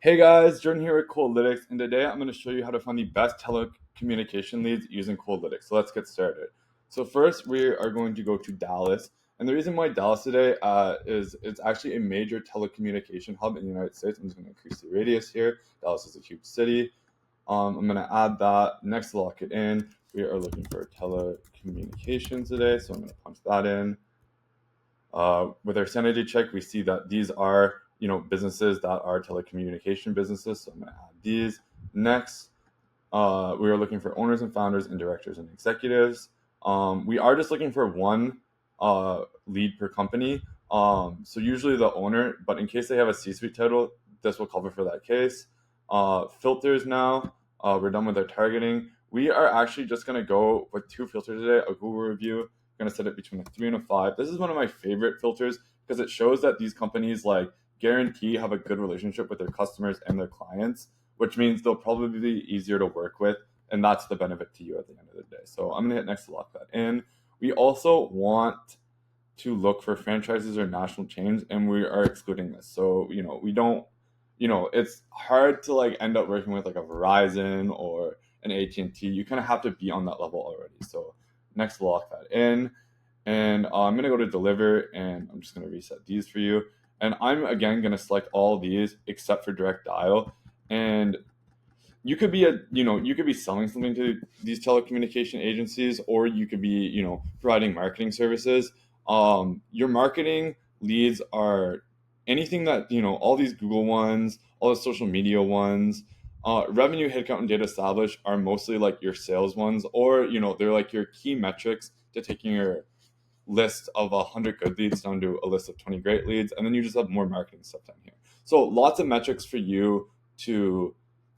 Hey guys, Jordan here with Coldlytics, and today I'm going to show you how to find the best telecommunication leads using Coldlytics. So let's get started. So first, we are going to go to Dallas, and the reason why Dallas today is it's actually a major telecommunication hub in the United States. I'm just going to increase the radius here. Dallas is a huge city. I'm going to add that. Next, lock it in. We are looking for telecommunications today, so I'm going to punch that in. With our sanity check, we see that these are businesses that are telecommunication businesses. So I'm going to add these. Next, we are looking for owners and founders and directors and executives. We are just looking for one lead per company. So usually the owner, but in case they have a C-suite title, this will cover for that case. Filters now. We're done with our targeting. We are actually just going to go with two filters today, a Google review. Going to set it between a 3 and a 5. This is one of my favorite filters because it shows that these companies guarantee have a good relationship with their customers and their clients, which means they'll probably be easier to work with, and that's the benefit to you at the end of the day. So I'm going to hit next to lock that in. We also want to look for franchises or national chains, and we are excluding this. So we don't, it's hard to end up working with a Verizon or an AT&T. You kind of have to be on that level already. So next, lock that in. And I'm going to go to deliver, and I'm just going to reset these for you. And I'm, again, going to select all these except for direct dial. And you could be you could be selling something to these telecommunication agencies, or you could be, providing marketing services. Your marketing leads are anything that, all these Google ones, all the social media ones. Revenue, headcount, and data established are mostly your sales ones, or they're your key metrics to taking your list of 100 good leads down to a list of 20 great leads, and then you just have more marketing stuff down here. So lots of metrics for you to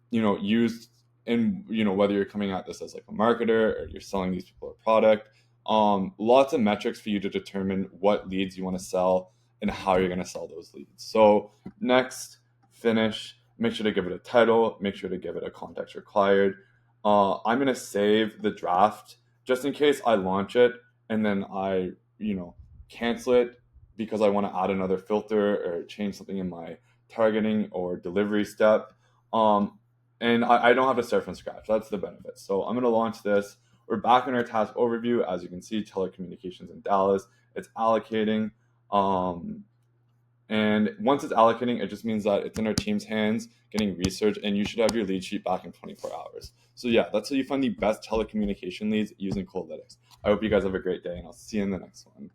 use in, whether you're coming at this as a marketer or you're selling these people a product. Lots of metrics for you to determine what leads you want to sell and how you're going to sell those leads. So next, finish. Make sure to give it a title. Make sure to give it a context required. I'm going to save the draft just in case I launch it and then I cancel it because I want to add another filter or change something in my targeting or delivery step. And I don't have to start from scratch. That's the benefit. So I'm going to launch this. We're back in our task overview. As you can see, telecommunications in Dallas. It's allocating. And once it's allocating, it just means that it's in our team's hands getting research, and you should have your lead sheet back in 24 hours. So yeah, that's how you find the best telecommunication leads using Coldlytics. I hope you guys have a great day, and I'll see you in the next one.